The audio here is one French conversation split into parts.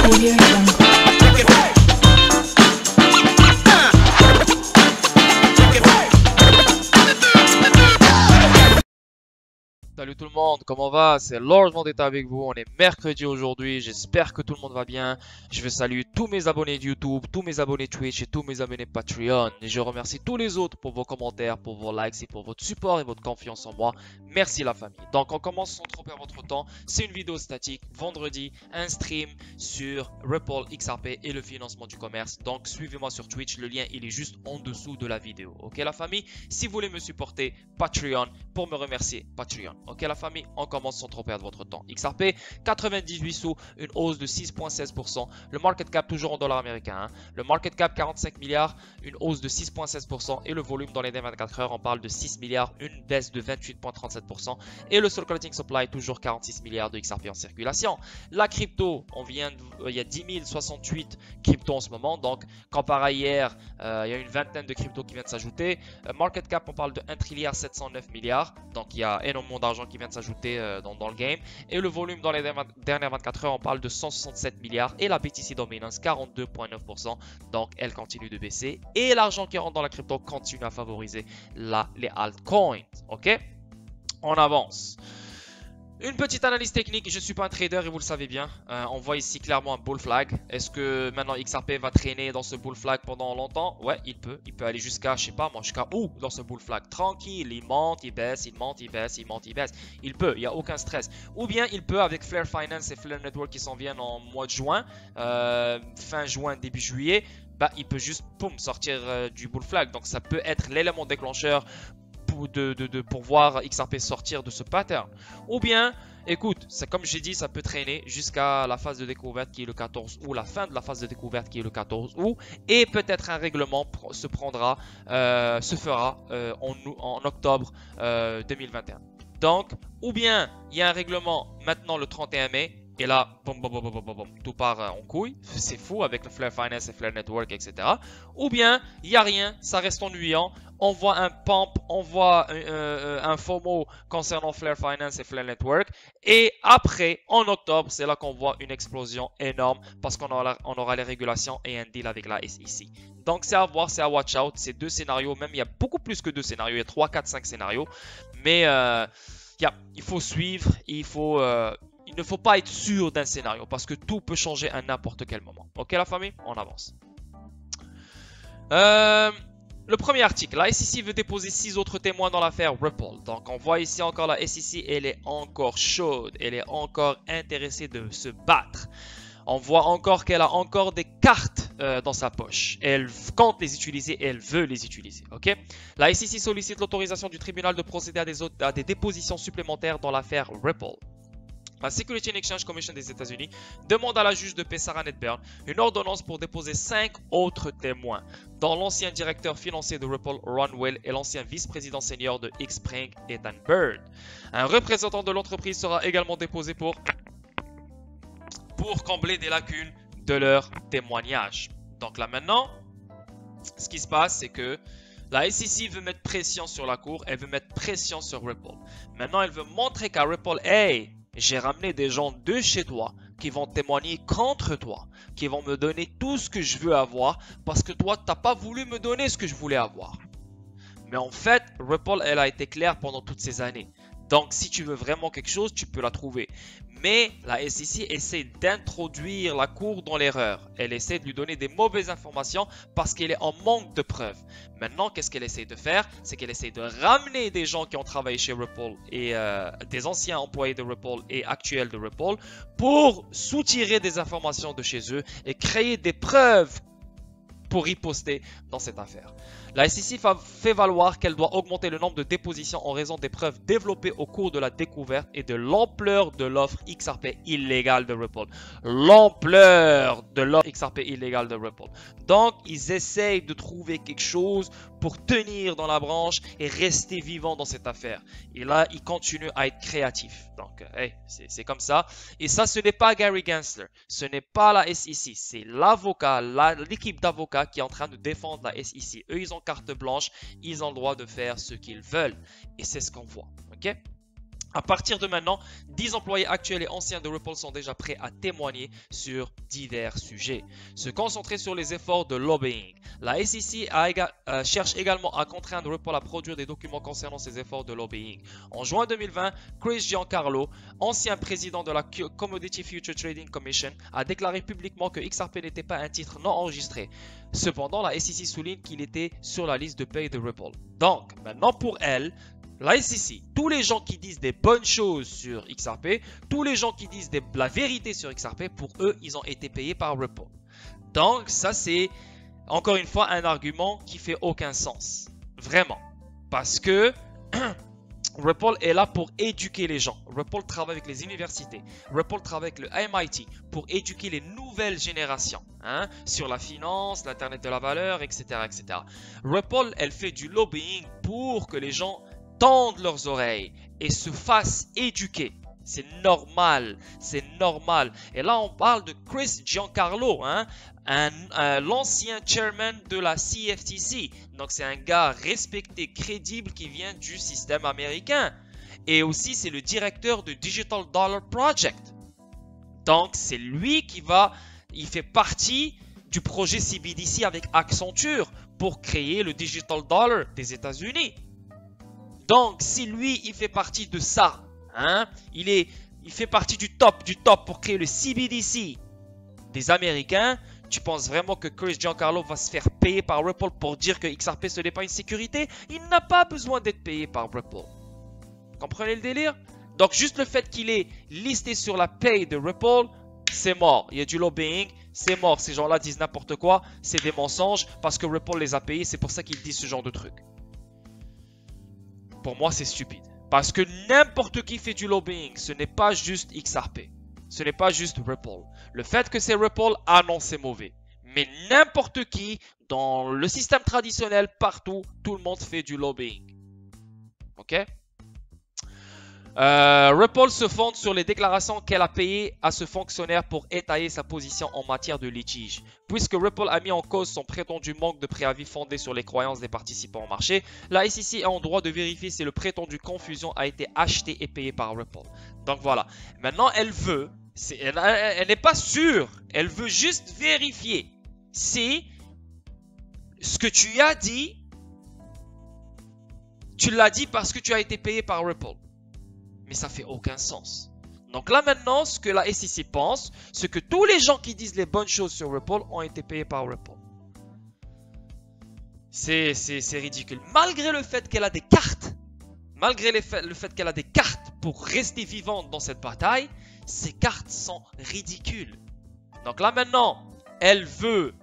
Audio Jungle. Salut tout le monde, comment va? C'est Lord Vendetta avec vous, on est mercredi aujourd'hui, j'espère que tout le monde va bien. Je veux saluer tous mes abonnés de YouTube, tous mes abonnés Twitch et tous mes abonnés Patreon. Et je remercie tous les autres pour vos commentaires, pour vos likes et pour votre support et votre confiance en moi. Merci la famille. Donc on commence sans trop perdre votre temps, c'est une vidéo statique, vendredi, un stream sur Ripple, XRP et le financement du commerce. Donc suivez-moi sur Twitch, le lien il est juste en dessous de la vidéo. Ok la famille? Si vous voulez me supporter, Patreon, pour me remercier, Patreon. Ok la famille, on commence sans trop perdre votre temps. XRP, 98 sous, une hausse de 6,16%. Le market cap toujours en dollars américains. Hein. Le market cap 45 milliards, une hausse de 6,16%. Et le volume dans les 24 heures, on parle de 6 milliards, une baisse de 28,37%. Et le circulating supply, toujours 46 milliards de XRP en circulation. La crypto, il y a 10 068 cryptos en ce moment. Donc comparé à hier, il y a une vingtaine de cryptos qui viennent s'ajouter. Market cap, on parle de 1 trilliard 709 milliards. Donc il y a énormément d'argent qui vient de s'ajouter dans le game. Et le volume dans les dernières 24 heures, on parle de 167 milliards. Et la BTC Dominance, 42,9%. Donc, elle continue de baisser. Et l'argent qui rentre dans la crypto continue à favoriser les altcoins. OK? On avance. Une petite analyse technique, je ne suis pas un trader et vous le savez bien. On voit ici clairement un bull flag. Est-ce que maintenant XRP va traîner dans ce bull flag pendant longtemps? Ouais, il peut. Il peut aller jusqu'à, je sais pas moi, jusqu'à où dans ce bull flag? Tranquille, il monte, il baisse, il monte, il baisse, il monte, il baisse. Il peut, il n'y a aucun stress. Ou bien il peut avec Flare Finance et Flare Network qui s'en viennent en mois de juin, fin juin, début juillet. Bah, il peut juste, poum, sortir du bull flag. Donc ça peut être l'élément déclencheur pour voir XRP sortir de ce pattern. Ou bien, écoute, c'est comme j'ai dit, ça peut traîner jusqu'à la phase de découverte qui est le 14 août, la fin de la phase de découverte qui est le 14 août, et peut-être un règlement se fera en octobre 2021. Donc, ou bien il y a un règlement maintenant le 31 mai. Et là, boum, boum, boum, boum, boum, boum, tout part en couille. C'est fou avec le Flare Finance et Flare Network, etc. Ou bien, il n'y a rien, ça reste ennuyant. On voit un pump, on voit un FOMO concernant Flare Finance et Flare Network. Et après, en octobre, c'est là qu'on voit une explosion énorme parce qu'on aura les régulations et un deal avec la SEC. Donc, c'est à voir, c'est à watch out. C'est deux scénarios, même il y a beaucoup plus que deux scénarios. Il y a 3, 4, 5 scénarios. Mais il faut suivre, il ne faut pas être sûr d'un scénario parce que tout peut changer à n'importe quel moment. Ok la famille? On avance. Le premier article, la SEC veut déposer 6 autres témoins dans l'affaire Ripple. Donc on voit ici encore la SEC, elle est encore chaude, elle est encore intéressée de se battre. On voit encore qu'elle a encore des cartes dans sa poche. Elle compte les utiliser et elle veut les utiliser. Ok? La SEC sollicite l'autorisation du tribunal de procéder à des dépositions supplémentaires dans l'affaire Ripple. La Securities and Exchange Commission des États-Unis demande à la juge de paix Sarah Netburn une ordonnance pour déposer 5 autres témoins, dont l'ancien directeur financier de Ripple, Ron Will, et l'ancien vice-président senior de Xpring, Ethan Bird. Un représentant de l'entreprise sera également déposé pour combler des lacunes de leur témoignage. Donc là maintenant, ce qui se passe, c'est que la SEC veut mettre pression sur la cour, elle veut mettre pression sur Ripple. Maintenant, elle veut montrer qu'à Ripple, hey, j'ai ramené des gens de chez toi qui vont témoigner contre toi, qui vont me donner tout ce que je veux avoir parce que toi, tu n'as pas voulu me donner ce que je voulais avoir. Mais en fait, Ripple, elle a été claire pendant toutes ces années. Donc, si tu veux vraiment quelque chose, tu peux la trouver. Mais la SEC essaie d'introduire la cour dans l'erreur. Elle essaie de lui donner des mauvaises informations parce qu'elle est en manque de preuves. Maintenant, qu'est-ce qu'elle essaie de faire? C'est qu'elle essaie de ramener des gens qui ont travaillé chez Ripple et des anciens employés de Ripple et actuels de Ripple pour soutirer des informations de chez eux et créer des preuves pour riposter dans cette affaire. La SEC fait valoir qu'elle doit augmenter le nombre de dépositions en raison des preuves développées au cours de la découverte et de l'ampleur de l'offre XRP illégale de Ripple. L'ampleur de l'offre XRP illégale de Ripple. Donc, ils essayent de trouver quelque chose pour tenir dans la branche et rester vivant dans cette affaire. Et là, ils continuent à être créatifs. Donc, hey, c'est comme ça. Et ça, ce n'est pas Gary Gensler. Ce n'est pas la SEC. C'est l'avocat, l'équipe d'avocats qui est en train de défendre la SEC. Eux, ils ont carte blanche. Ils ont le droit de faire ce qu'ils veulent. Et c'est ce qu'on voit. Ok? À partir de maintenant, 10 employés actuels et anciens de Ripple sont déjà prêts à témoigner sur divers sujets. Se concentrer sur les efforts de lobbying. La SEC cherche également à contraindre Ripple à produire des documents concernant ses efforts de lobbying. En juin 2020, Chris Giancarlo, ancien président de la Commodity Future Trading Commission, a déclaré publiquement que XRP n'était pas un titre non enregistré. Cependant, la SEC souligne qu'il était sur la liste de paye de Ripple. Donc, maintenant pour elle, la SEC, tous les gens qui disent des bonnes choses sur XRP, tous les gens qui disent la vérité sur XRP, pour eux, ils ont été payés par Ripple. Donc, ça c'est, encore une fois, un argument qui fait aucun sens. Vraiment. Parce que Ripple est là pour éduquer les gens. Ripple travaille avec les universités. Ripple travaille avec le MIT pour éduquer les nouvelles générations sur la finance, l'internet de la valeur, etc., etc. Ripple, elle fait du lobbying pour que les gens tendent leurs oreilles et se fassent éduquer. C'est normal, c'est normal. Et là, on parle de Chris Giancarlo, l'ancien chairman de la CFTC. Donc, c'est un gars respecté, crédible qui vient du système américain. Et aussi, c'est le directeur du Digital Dollar Project. Donc, c'est lui il fait partie du projet CBDC avec Accenture pour créer le Digital Dollar des États-Unis. Donc, si lui, il fait partie de ça, il fait partie du top pour créer le CBDC des Américains, tu penses vraiment que Chris Giancarlo va se faire payer par Ripple pour dire que XRP ce n'est pas une sécurité? Il n'a pas besoin d'être payé par Ripple. Comprenez le délire? Donc, juste le fait qu'il est listé sur la paye de Ripple, c'est mort. Il y a du lobbying, c'est mort. Ces gens-là disent n'importe quoi, c'est des mensonges parce que Ripple les a payés, c'est pour ça qu'ils disent ce genre de trucs. Pour moi, c'est stupide. Parce que n'importe qui fait du lobbying. Ce n'est pas juste XRP. Ce n'est pas juste Ripple. Le fait que c'est Ripple, non, c'est mauvais. Mais n'importe qui, dans le système traditionnel, partout, tout le monde fait du lobbying. Ok? Ripple se fonde sur les déclarations qu'elle a payées à ce fonctionnaire pour étayer sa position en matière de litige. Puisque Ripple a mis en cause son prétendu manque de préavis fondé sur les croyances des participants au marché, la SEC est en droit de vérifier si le prétendu confusion a été acheté et payé par Ripple. Donc voilà. Maintenant, elle n'est pas sûre. Elle veut juste vérifier si ce que tu as dit, tu l'as dit parce que tu as été payé par Ripple. Mais ça fait aucun sens. Donc là maintenant, ce que la SEC pense, c'est que tous les gens qui disent les bonnes choses sur Ripple ont été payés par Ripple. C'est ridicule. Malgré le fait qu'elle a des cartes, pour rester vivante dans cette bataille, ces cartes sont ridicules. Donc là maintenant, elle veut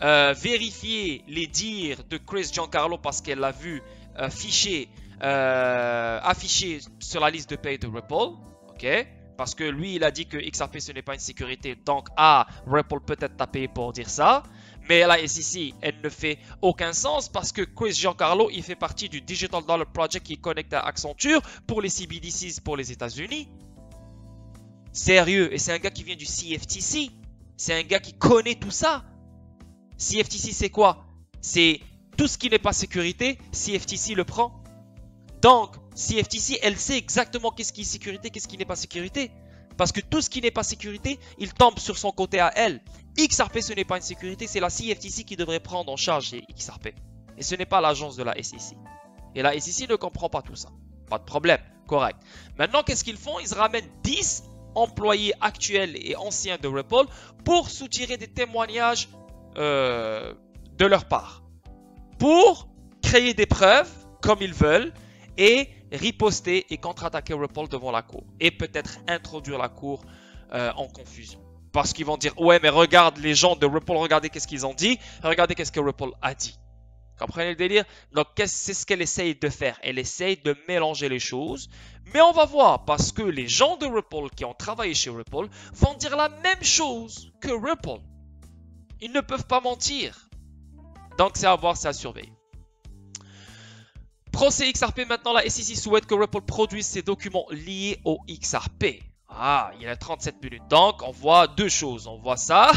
vérifier les dires de Chris Giancarlo parce qu'elle l'a vu affiché sur la liste de paye de Ripple, ok? Parce que lui, il a dit que XRP ce n'est pas une sécurité, donc Ripple peut-être t'a payé pour dire ça. Mais la SEC, elle ne fait aucun sens parce que Chris Giancarlo, il fait partie du Digital Dollar Project qui est connecté à Accenture pour les CBDCs pour les États-Unis. Sérieux, et c'est un gars qui vient du CFTC. C'est un gars qui connaît tout ça. CFTC, c'est quoi? C'est tout ce qui n'est pas sécurité, CFTC le prend. Donc, CFTC, elle sait exactement qu'est-ce qui est sécurité, qu'est-ce qui n'est pas sécurité. Parce que tout ce qui n'est pas sécurité, il tombe sur son côté à elle. XRP, ce n'est pas une sécurité, c'est la CFTC qui devrait prendre en charge les XRP. Et ce n'est pas l'agence de la SEC. Et la SEC ne comprend pas tout ça. Pas de problème, correct. Maintenant, qu'est-ce qu'ils font? Ils ramènent 10 employés actuels et anciens de Ripple pour soutirer des témoignages de leur part. Pour créer des preuves, comme ils veulent, et riposter et contre-attaquer Ripple devant la cour. Et peut-être introduire la cour en confusion. Parce qu'ils vont dire, ouais, mais regarde les gens de Ripple, regardez qu'est-ce qu'ils ont dit, regardez qu'est-ce que Ripple a dit. Comprenez le délire? Donc, c'est ce qu'elle essaye de faire. Elle essaye de mélanger les choses. Mais on va voir, parce que les gens de Ripple qui ont travaillé chez Ripple vont dire la même chose que Ripple. Ils ne peuvent pas mentir. Donc, c'est à voir, c'est à surveiller. Procès XRP, maintenant la SEC souhaite que Ripple produise ses documents liés au XRP. Il y a 37 minutes. Donc, on voit deux choses. On voit ça,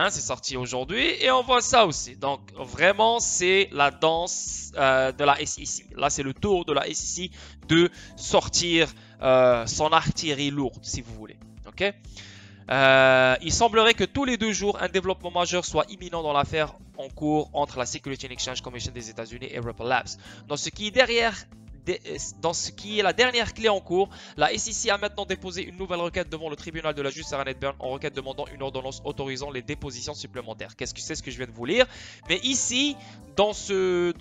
c'est sorti aujourd'hui, et on voit ça aussi. Donc, vraiment, c'est la danse de la SEC. Là, c'est le tour de la SEC de sortir son artillerie lourde, si vous voulez. Ok? Il semblerait que tous les 2 jours, un développement majeur soit imminent dans l'affaire en cours entre la Security and Exchange Commission des États-Unis et Ripple Labs. Dans ce qui est la dernière clé en cours, la SEC a maintenant déposé une nouvelle requête devant le tribunal de la juge Sarah Netburn en requête demandant une ordonnance autorisant les dépositions supplémentaires. Qu'est-ce que c'est ce que je viens de vous lire? Mais ici, dans cet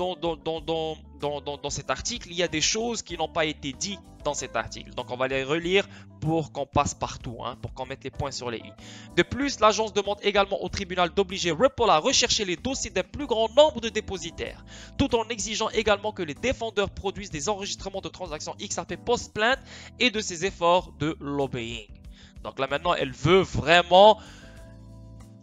article, il y a des choses qui n'ont pas été dites dans cet article. Donc on va les relire pour qu'on passe partout, pour qu'on mette les points sur les i. De plus, l'agence demande également au tribunal d'obliger Ripple à rechercher les dossiers d'un plus grand nombre de dépositaires, tout en exigeant également que les défendeurs produisent des enregistrements de transactions XRP post-plainte et de ses efforts de lobbying. Donc là maintenant, elle veut vraiment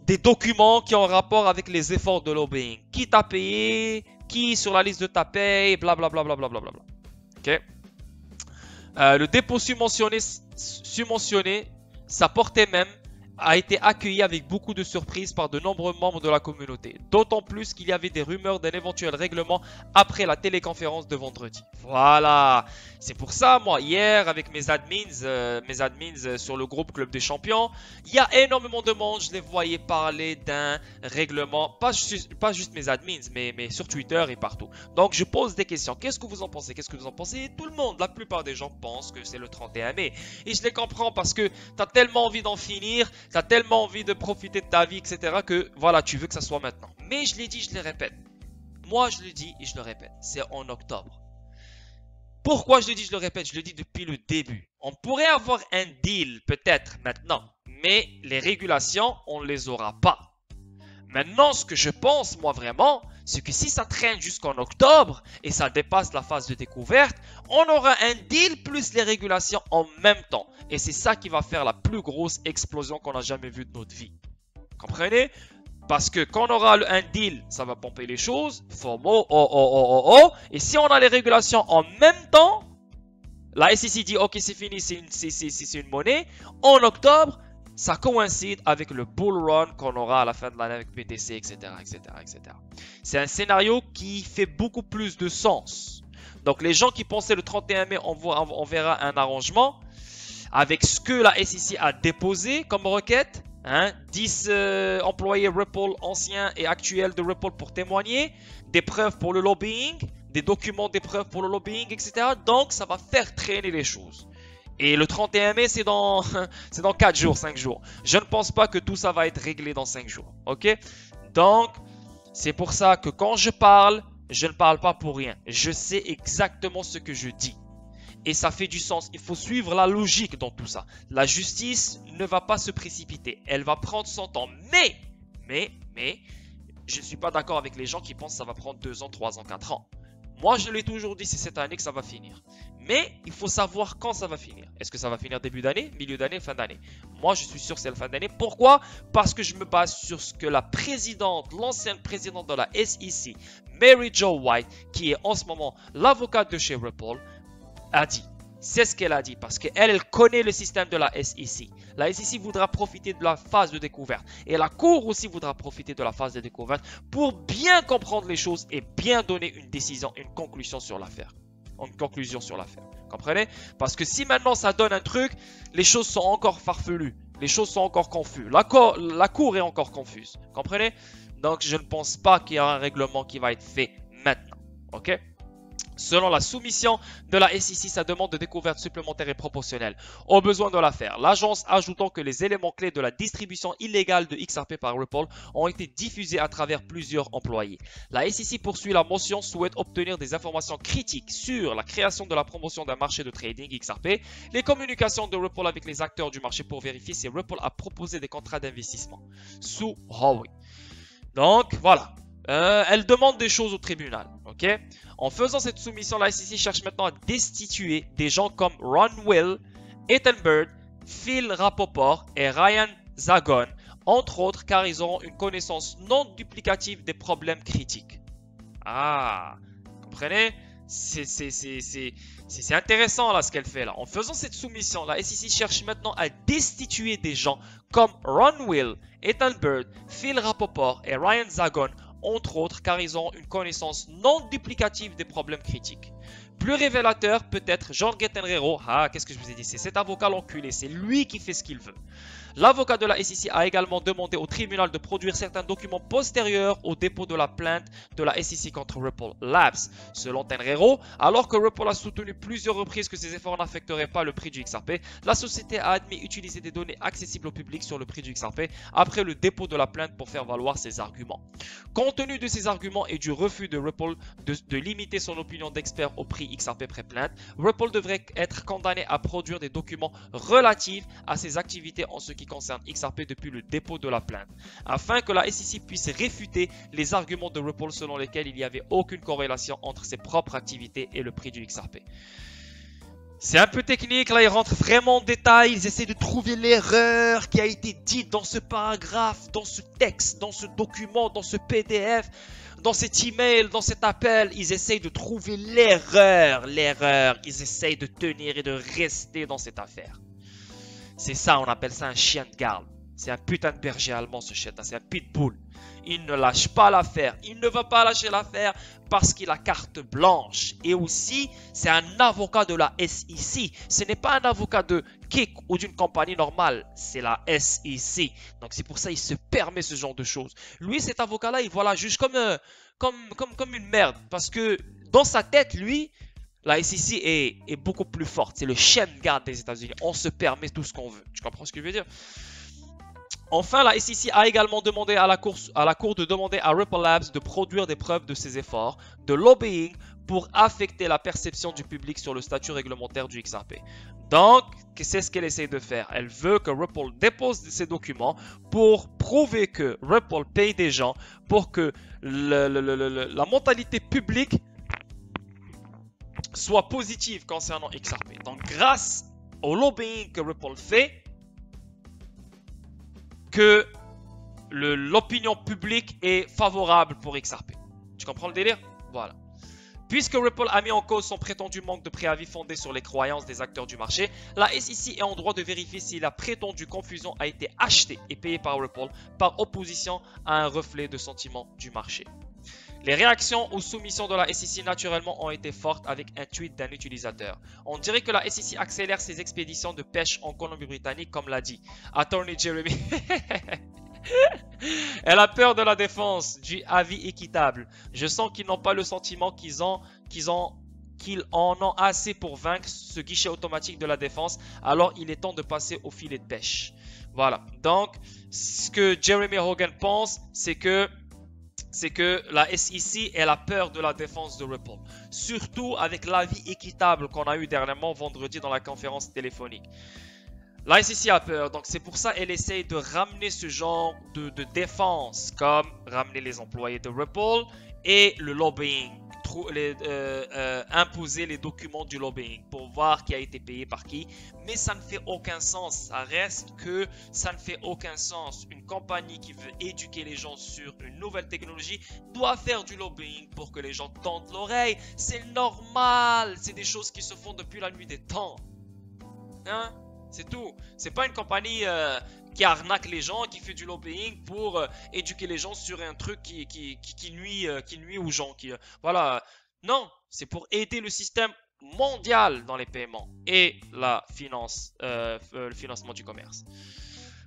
des documents qui ont rapport avec les efforts de lobbying. Qui t'a payé, qui sur la liste de ta paye, blablabla. Ok. Le dépôt submentionné, sa portée même, a été accueilli avec beaucoup de surprises par de nombreux membres de la communauté. D'autant plus qu'il y avait des rumeurs d'un éventuel règlement après la téléconférence de vendredi. Voilà. C'est pour ça, moi, hier, avec mes admins sur le groupe Club des Champions, il y a énormément de monde. Je les voyais parler d'un règlement. Pas juste mes admins, mais sur Twitter et partout. Donc, je pose des questions. Qu'est-ce que vous en pensez? Qu'est-ce que vous en pensez? Tout le monde, la plupart des gens pensent que c'est le 31 mai. Et je les comprends parce que tu as tellement envie d'en finir. Tu as tellement envie de profiter de ta vie, etc. que voilà, tu veux que ça soit maintenant. Mais je l'ai dit, je le répète. Moi, je le dis et je le répète. C'est en octobre. Pourquoi je le dis, je le répète? Je le dis depuis le début. On pourrait avoir un deal peut-être maintenant. Mais les régulations, on ne les aura pas. Maintenant, ce que je pense, moi vraiment, c'est que si ça traîne jusqu'en octobre et ça dépasse la phase de découverte, on aura un deal plus les régulations en même temps. Et c'est ça qui va faire la plus grosse explosion qu'on a jamais vue de notre vie. Comprenez? Parce que quand on aura un deal, ça va pomper les choses. FOMO, Et si on a les régulations en même temps, la SEC dit ok c'est fini, c'est une monnaie. En octobre, ça coïncide avec le bull run qu'on aura à la fin de l'année avec BTC, etc. C'est un scénario qui fait beaucoup plus de sens. Donc les gens qui pensaient le 31 mai, on verra un arrangement avec ce que la SEC a déposé comme requête. 10 employés Ripple anciens et actuels de Ripple pour témoigner, des preuves pour le lobbying, des documents des preuves pour le lobbying, etc. Donc ça va faire traîner les choses. Et le 31 mai, c'est dans 4 jours, 5 jours. Je ne pense pas que tout ça va être réglé dans 5 jours. Ok? Donc, c'est pour ça que quand je parle, je ne parle pas pour rien. Je sais exactement ce que je dis. Et ça fait du sens. Il faut suivre la logique dans tout ça. La justice ne va pas se précipiter. Elle va prendre son temps. Mais, je ne suis pas d'accord avec les gens qui pensent que ça va prendre 2 ans, 3 ans, 4 ans. Moi, je l'ai toujours dit, c'est cette année que ça va finir. Mais il faut savoir quand ça va finir. Est-ce que ça va finir début d'année, milieu d'année, fin d'année? Moi, je suis sûr que c'est la fin d'année. Pourquoi? Parce que je me base sur ce que la présidente, l'ancienne présidente de la SEC, Mary Jo White, qui est en ce moment l'avocate de chez Ripple, a dit. C'est ce qu'elle a dit parce qu'elle connaît le système de la SEC. La SEC voudra profiter de la phase de découverte. Et la Cour aussi voudra profiter de la phase de découverte pour bien comprendre les choses et bien donner une décision, une conclusion sur l'affaire. Une conclusion sur l'affaire. Comprenez? Parce que si maintenant ça donne un truc, les choses sont encore farfelues. Les choses sont encore confuses. La Cour est encore confuse. Comprenez? Donc je ne pense pas qu'il y aura un règlement qui va être fait maintenant. Ok? Selon la soumission de la SEC, sa demande de découverte supplémentaire est proportionnelle aux besoins de l'affaire. L'agence ajoutant que les éléments clés de la distribution illégale de XRP par Ripple ont été diffusés à travers plusieurs employés. La SEC poursuit la motion, souhaite obtenir des informations critiques sur la création de la promotion d'un marché de trading XRP, les communications de Ripple avec les acteurs du marché pour vérifier si Ripple a proposé des contrats d'investissement sous Huawei. Donc voilà. Elle demande des choses au tribunal, ok? En faisant cette soumission, la SEC cherche maintenant à destituer des gens comme Ron Will, Ethan Bird, Phil Rapoport et Ryan Zagon, entre autres car ils auront une connaissance non duplicative des problèmes critiques. Ah, comprenez? C'est intéressant là ce qu'elle fait là. En faisant cette soumission, la SEC cherche maintenant à destituer des gens comme Ron Will, Ethan Bird, Phil Rapoport et Ryan Zagon, entre autres car ils ont une connaissance non duplicative des problèmes critiques. Plus révélateur, peut-être, Jorge Tenreiro. Ah, qu'est-ce que je vous ai dit? C'est cet avocat l'enculé. C'est lui qui fait ce qu'il veut. L'avocat de la SEC a également demandé au tribunal de produire certains documents postérieurs au dépôt de la plainte de la SEC contre Ripple Labs. Selon Tenreiro, alors que Ripple a soutenu plusieurs reprises que ses efforts n'affecteraient pas le prix du XRP, la société a admis utiliser des données accessibles au public sur le prix du XRP après le dépôt de la plainte pour faire valoir ses arguments. Compte tenu de ces arguments et du refus de Ripple de limiter son opinion d'expert au prix XRP pré-plainte, Ripple devrait être condamné à produire des documents relatifs à ses activités en ce qui concerne XRP depuis le dépôt de la plainte, afin que la SEC puisse réfuter les arguments de Ripple selon lesquels il n'y avait aucune corrélation entre ses propres activités et le prix du XRP. C'est un peu technique, là ils rentrent vraiment en détail, ils essaient de trouver l'erreur qui a été dite dans ce paragraphe, dans ce texte, dans ce document, dans ce PDF, dans cet email, dans cet appel. Ils essayent de trouver l'erreur, ils essayent de tenir et de rester dans cette affaire. C'est ça, on appelle ça un chien de garde. C'est un putain de berger allemand ce chien, c'est un pitbull. Il ne lâche pas l'affaire, il ne va pas lâcher l'affaire parce qu'il a carte blanche. Et aussi, c'est un avocat de la SEC. Ce n'est pas un avocat de Kik ou d'une compagnie normale, c'est la SEC. Donc c'est pour ça qu'il se permet ce genre de choses. Lui, cet avocat-là, il voit la juge comme une merde. Parce que dans sa tête, lui, la SEC est beaucoup plus forte. C'est le chien de garde des États-Unis. On se permet tout ce qu'on veut. Tu comprends ce que je veux dire? Enfin, la SEC a également demandé à la cour de demander à Ripple Labs de produire des preuves de ses efforts de lobbying pour affecter la perception du public sur le statut réglementaire du XRP. Donc, c'est ce qu'elle essaie de faire. Elle veut que Ripple dépose ces documents pour prouver que Ripple paye des gens pour que la mentalité publique soit positive concernant XRP. Donc, grâce au lobbying que Ripple fait, que l'opinion publique est favorable pour XRP. Tu comprends le délire? Voilà. Puisque Ripple a mis en cause son prétendu manque de préavis fondé sur les croyances des acteurs du marché, la SEC est en droit de vérifier si la prétendue confusion a été achetée et payée par Ripple par opposition à un reflet de sentiment du marché. Les réactions aux soumissions de la SEC naturellement ont été fortes avec un tweet d'un utilisateur. On dirait que la SEC accélère ses expéditions de pêche en Colombie-Britannique comme l'a dit Attorney Jeremy. Elle a peur de la défense, du avis équitable. Je sens qu'ils n'ont pas le sentiment qu'ils en ont assez pour vaincre ce guichet automatique de la défense. Alors il est temps de passer au filet de pêche. Voilà. Donc, ce que Jeremy Hogan pense, c'est que la SEC elle a peur de la défense de Ripple. Surtout avec l'avis équitable qu'on a eu dernièrement vendredi dans la conférence téléphonique. La SEC a peur, donc c'est pour ça qu'elle essaye de ramener ce genre de défense, comme ramener les employés de Ripple et le lobbying. Imposer les documents du lobbying pour voir qui a été payé par qui, mais ça ne fait aucun sens. Ça reste que ça ne fait aucun sens. Une compagnie qui veut éduquer les gens sur une nouvelle technologie doit faire du lobbying pour que les gens tendent l'oreille. C'est normal, c'est des choses qui se font depuis la nuit des temps. Hein? C'est tout. C'est pas une compagnie qui arnaque les gens, qui fait du lobbying pour éduquer les gens sur un truc qui nuit aux gens. Voilà. Non, c'est pour aider le système mondial dans les paiements et la finance, le financement du commerce.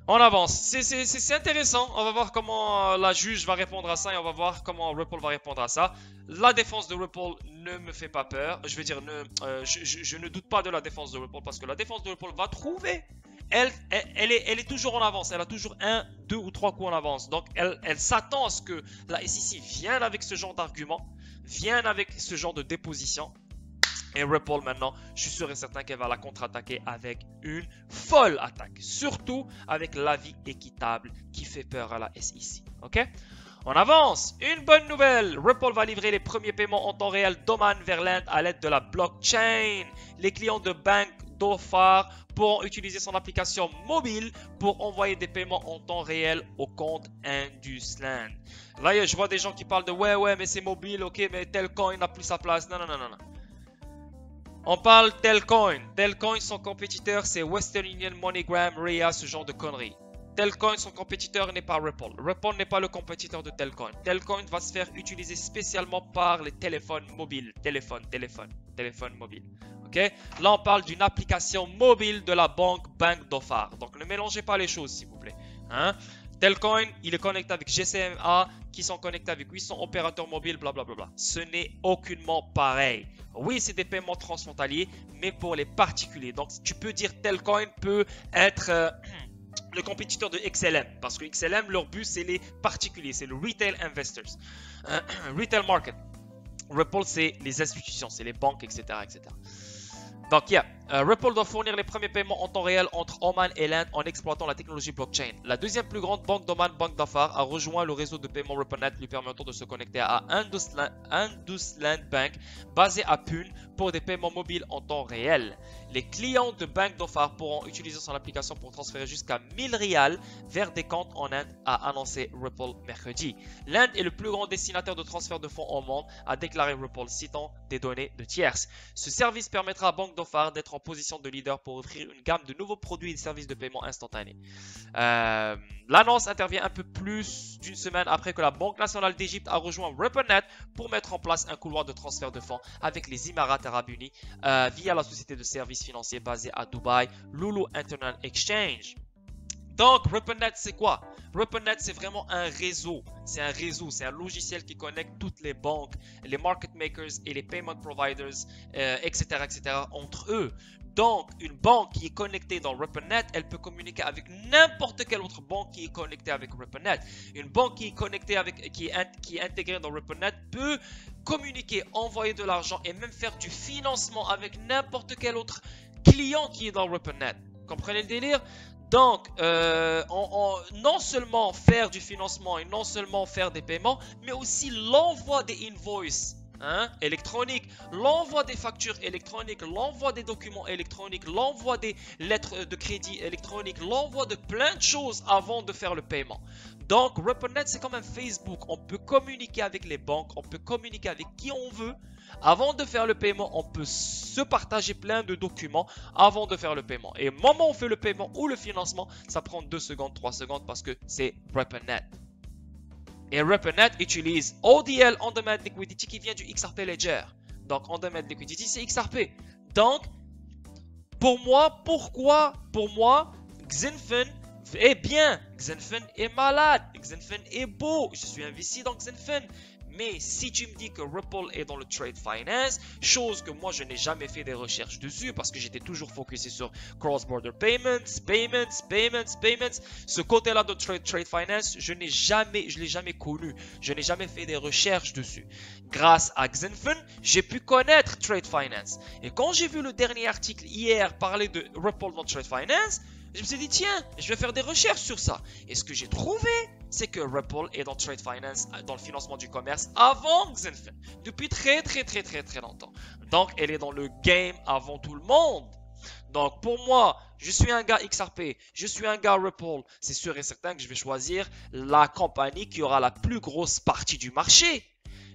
On avance. C'est intéressant. On va voir comment la juge va répondre à ça et on va voir comment Ripple va répondre à ça. La défense de Ripple ne me fait pas peur. Je veux dire, je ne doute pas de la défense de Ripple parce que la défense de Ripple va trouver. Elle est toujours en avance. Elle a toujours 1, 2 ou 3 coups en avance. Donc, elle s'attend à ce que la SEC vienne avec ce genre d'argument, vienne avec ce genre de déposition. Et Ripple maintenant, je suis sûr et certain qu'elle va la contre-attaquer avec une folle attaque. Surtout avec l'avis équitable qui fait peur à la SEC. Ok? On avance. Une bonne nouvelle. Ripple va livrer les premiers paiements en temps réel d'Oman vers l'Inde à l'aide de la blockchain. Les clients de Bank Dhofar pourront utiliser son application mobile pour envoyer des paiements en temps réel au compte Indusland. Là, je vois des gens qui parlent de ouais, mais c'est mobile, ok, mais Telcoin n'a plus sa place. Non. On parle Telcoin. Telcoin, son compétiteur, c'est Western Union, MoneyGram, Ria, ce genre de conneries. Telcoin, son compétiteur n'est pas Ripple. Ripple n'est pas le compétiteur de Telcoin. Telcoin va se faire utiliser spécialement par les téléphones mobiles. Téléphone. téléphone mobile. Ok? Là, on parle d'une application mobile de la banque Bank Dhofar. Donc, ne mélangez pas les choses, s'il vous plaît. Hein? Telcoin, il est connecté avec GCMA, qui sont connectés avec 800 opérateurs mobiles, blablabla. Ce n'est aucunement pareil. Oui, c'est des paiements transfrontaliers, mais pour les particuliers. Donc, tu peux dire Telcoin peut être le compétiteur de XLM, parce que XLM, leur but, c'est les particuliers, c'est le retail investors, retail market. Ripple, c'est les institutions, c'est les banques, etc., etc. Donc, Ripple doit fournir les premiers paiements en temps réel entre Oman et l'Inde en exploitant la technologie blockchain. La deuxième plus grande banque d'Oman, Bank Dhofar, a rejoint le réseau de paiement RippleNet lui permettant de se connecter à Indusland Bank basé à Pune pour des paiements mobiles en temps réel. Les clients de Bank Dhofar pourront utiliser son application pour transférer jusqu'à 1000 rials vers des comptes en Inde, a annoncé Ripple mercredi. L'Inde est le plus grand destinataire de transfert de fonds au monde, a déclaré Ripple, citant des données de tierces. Ce service permettra à Bank Dhofar d'être en position de leader pour offrir une gamme de nouveaux produits et services de paiement instantané. L'annonce intervient un peu plus d'une semaine après que la Banque nationale d'Égypte a rejoint RippleNet pour mettre en place un couloir de transfert de fonds avec les Émirats arabes unis via la société de services financiers basée à Dubaï, Lulu International Exchange. Donc, RippleNet, c'est quoi? RippleNet, c'est vraiment un réseau. C'est un logiciel qui connecte toutes les banques, les market makers et les payment providers, etc., etc., entre eux. Donc, une banque qui est connectée dans RippleNet, elle peut communiquer avec n'importe quelle autre banque qui est connectée avec RippleNet. Une banque qui est connectée avec, qui est intégrée dans RippleNet peut communiquer, envoyer de l'argent et même faire du financement avec n'importe quel autre client qui est dans RippleNet. Comprenez le délire? Donc, non seulement faire du financement et non seulement faire des paiements, mais aussi l'envoi des invoices électroniques, l'envoi des factures électroniques, l'envoi des documents électroniques, l'envoi des lettres de crédit électroniques, l'envoi de plein de choses avant de faire le paiement. Donc, RippleNet, c'est comme un Facebook. On peut communiquer avec les banques, on peut communiquer avec qui on veut. Avant de faire le paiement, on peut se partager plein de documents avant de faire le paiement. Et au moment où on fait le paiement ou le financement, ça prend 2 secondes, 3 secondes parce que c'est RippleNet. Et RippleNet utilise ODL, On Demand Liquidity, qui vient du XRP Ledger. Donc, On Demand Liquidity, c'est XRP. Donc, pour moi, Xinfin est bien. Xinfin est malade. Xinfin est beau. Je suis investi dans Xinfin. Mais si tu me dis que Ripple est dans le trade finance, chose que moi je n'ai jamais fait des recherches dessus parce que j'étais toujours focusé sur cross-border payments. Ce côté-là de trade finance, je l'ai jamais connu. Je n'ai jamais fait des recherches dessus. Grâce à Xinfin, j'ai pu connaître trade finance. Et quand j'ai vu le dernier article hier parler de Ripple dans trade finance, je me suis dit, tiens, je vais faire des recherches sur ça. Et ce que j'ai trouvé, c'est que Ripple est dans trade finance, dans le financement du commerce avant Xinfin. Depuis très longtemps. Donc, elle est dans le game avant tout le monde. Donc, pour moi, je suis un gars XRP, je suis un gars Ripple. C'est sûr et certain que je vais choisir la compagnie qui aura la plus grosse partie du marché.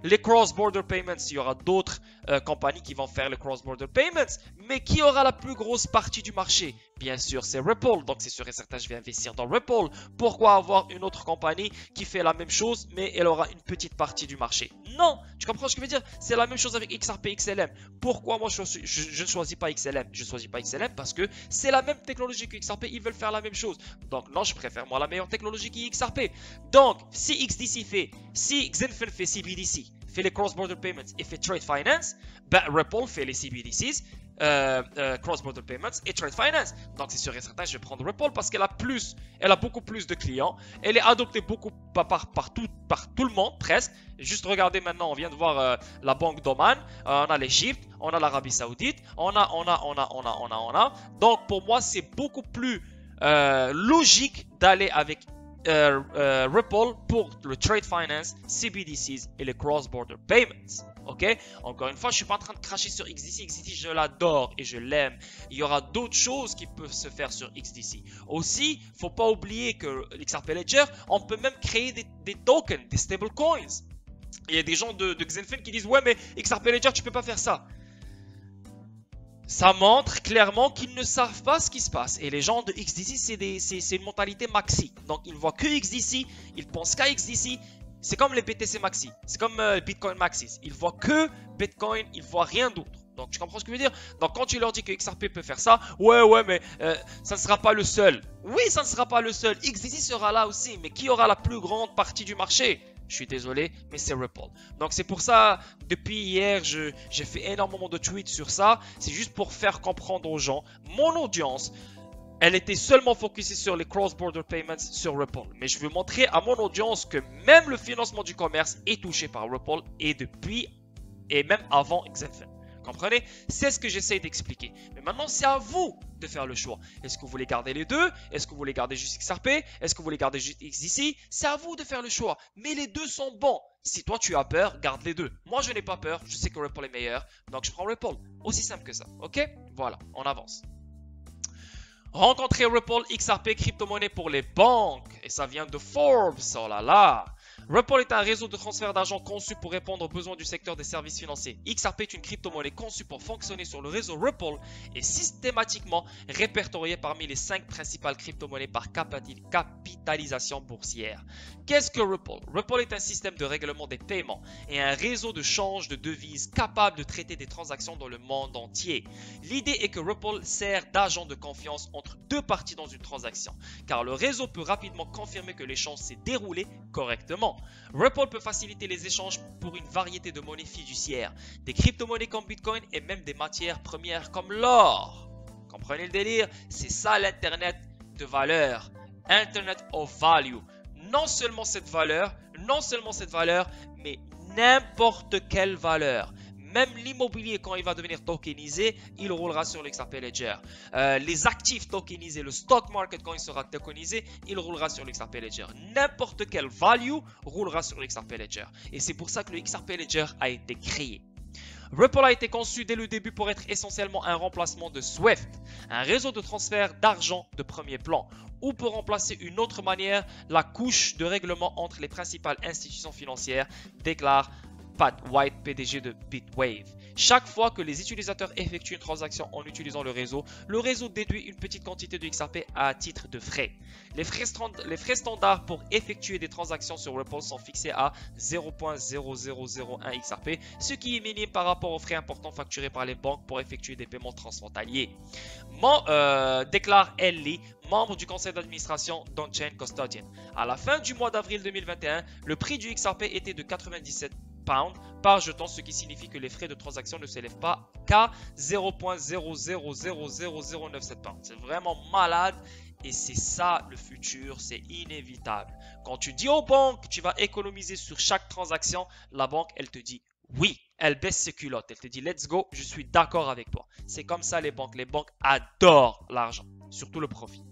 Les cross-border payments, il y aura d'autres compagnies qui vont faire les cross-border payments, mais qui aura la plus grosse partie du marché? Bien sûr, c'est Ripple, donc c'est sûr et certain, je vais investir dans Ripple. Pourquoi avoir une autre compagnie qui fait la même chose, mais elle aura une petite partie du marché? Non, tu comprends ce que je veux dire? C'est la même chose avec XRP, XLM. Pourquoi moi je ne choisis pas XLM? Je ne choisis pas XLM parce que c'est la même technologie que XRP, ils veulent faire la même chose. Donc non, je préfère moi la meilleure technologie qui est XRP. Donc, si Xinfin fait CBDC, fait les cross-border payments et fait trade finance, ben Ripple fait les CBDCs, cross-border payments et trade finance. Donc c'est sûr et certain, je vais prendre Ripple parce qu'elle a beaucoup plus de clients. Elle est adoptée beaucoup par tout le monde presque. Juste regardez maintenant, on vient de voir la banque d'Oman, on a l'Égypte, on a l'Arabie Saoudite, on a. Donc pour moi, c'est beaucoup plus logique d'aller avec Ripple pour le trade finance, CBDCs et les cross-border payments. Ok, encore une fois, je suis pas en train de cracher sur XDC. XDC, je l'adore et je l'aime. Il y aura d'autres choses qui peuvent se faire sur XDC. Aussi, faut pas oublier que XRP Ledger, on peut même créer des tokens, des stablecoins. Il y a des gens de Xinfin qui disent ouais, mais XRP Ledger, tu peux pas faire ça. Ça montre clairement qu'ils ne savent pas ce qui se passe. Et les gens de XDC, c'est une mentalité maxi. Donc, ils ne voient que XDC, ils pensent qu'à XDC. C'est comme les BTC maxi, c'est comme Bitcoin maxis. Ils voient que Bitcoin, ils voient rien d'autre. Donc, tu comprends ce que je veux dire? Donc, quand tu leur dis que XRP peut faire ça, ouais, mais ça ne sera pas le seul. Oui, ça ne sera pas le seul. XDC sera là aussi, mais qui aura la plus grande partie du marché? Je suis désolé, mais c'est Ripple. Donc, c'est pour ça, depuis hier, j'ai fait énormément de tweets sur ça. C'est juste pour faire comprendre aux gens, mon audience, elle était seulement focusée sur les cross-border payments sur Ripple. Mais je veux montrer à mon audience que même le financement du commerce est touché par Ripple et depuis et même avant XFN. Comprenez? C'est ce que j'essaie d'expliquer. Mais maintenant, c'est à vous de faire le choix. Est-ce que vous voulez garder les deux? Est-ce que vous voulez garder juste XRP? Est-ce que vous voulez garder juste XDC? C'est à vous de faire le choix. Mais les deux sont bons. Si toi, tu as peur, garde les deux. Moi, je n'ai pas peur. Je sais que Ripple est meilleur. Donc, je prends Ripple. Aussi simple que ça. OK? Voilà, on avance. Rencontrer Ripple XRP crypto-monnaie pour les banques. Et ça vient de Forbes. Oh là là. Ripple est un réseau de transfert d'argent conçu pour répondre aux besoins du secteur des services financiers. XRP est une crypto-monnaie conçue pour fonctionner sur le réseau Ripple et systématiquement répertoriée parmi les 5 principales crypto-monnaies par capitalisation boursière. Qu'est-ce que Ripple? Ripple est un système de règlement des paiements et un réseau de change de devises capable de traiter des transactions dans le monde entier. L'idée est que Ripple sert d'agent de confiance entre deux parties dans une transaction, car le réseau peut rapidement confirmer que l'échange s'est déroulé correctement. Ripple peut faciliter les échanges pour une variété de monnaies fiduciaires, des crypto-monnaies comme Bitcoin et même des matières premières comme l'or. Comprenez le délire? C'est ça l'internet de valeur, Internet of Value. Non seulement cette valeur, mais n'importe quelle valeur. Même l'immobilier, quand il va devenir tokenisé, il roulera sur l'XRP Ledger. Les actifs tokenisés, le stock market, quand il sera tokenisé, il roulera sur l'XRP Ledger. N'importe quel value roulera sur l'XRP Ledger. Et c'est pour ça que le XRP Ledger a été créé. Ripple a été conçu dès le début pour être essentiellement un remplacement de Swift, un réseau de transfert d'argent de premier plan, ou pour remplacer une autre manière, la couche de règlement entre les principales institutions financières, déclare Pat White, PDG de Bitwave. Chaque fois que les utilisateurs effectuent une transaction en utilisant le réseau déduit une petite quantité de XRP à titre de frais. Les frais standards pour effectuer des transactions sur Ripple sont fixés à 0.0001 XRP, ce qui est minime par rapport aux frais importants facturés par les banques pour effectuer des paiements transfrontaliers. Déclare Ellie, membre du conseil d'administration d'OnChain Custodian. À la fin du mois d'avril 2021, le prix du XRP était de 97 pounds par jeton, ce qui signifie que les frais de transaction ne s'élèvent pas qu'à 0.000097 pounds. C'est vraiment malade et c'est ça le futur, c'est inévitable. Quand tu dis aux banques que tu vas économiser sur chaque transaction, la banque elle te dit oui, elle baisse ses culottes, elle te dit let's go, je suis d'accord avec toi. C'est comme ça les banques adorent l'argent, surtout le profit.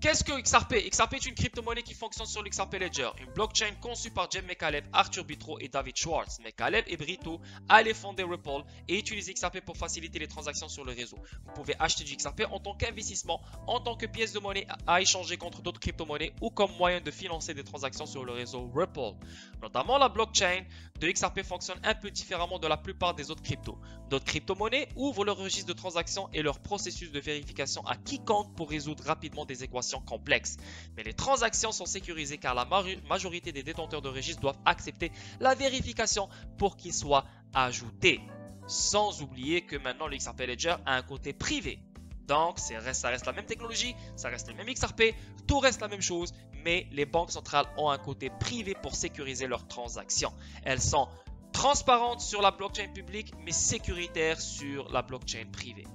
Qu'est-ce que XRP? XRP est une crypto-monnaie qui fonctionne sur l'XRP Ledger, une blockchain conçue par Jem McCaleb, Arthur Bitro et David Schwartz. McCaleb et Brito allaient fonder Ripple et utiliser XRP pour faciliter les transactions sur le réseau. Vous pouvez acheter du XRP en tant qu'investissement, en tant que pièce de monnaie à échanger contre d'autres crypto-monnaies ou comme moyen de financer des transactions sur le réseau Ripple. Notamment la blockchain de XRP fonctionne un peu différemment de la plupart des autres cryptos. D'autres crypto-monnaies ouvrent leur registre de transactions et leur processus de vérification à quiconque pour résoudre rapidement des équations complexes. Mais les transactions sont sécurisées car la majorité des détenteurs de registres doivent accepter la vérification pour qu'ils soient ajoutés. Sans oublier que maintenant le XRP Ledger a un côté privé. Donc ça reste la même technologie, ça reste le même XRP, tout reste la même chose, mais les banques centrales ont un côté privé pour sécuriser leurs transactions. Elles sont transparentes sur la blockchain publique, mais sécuritaires sur la blockchain privée.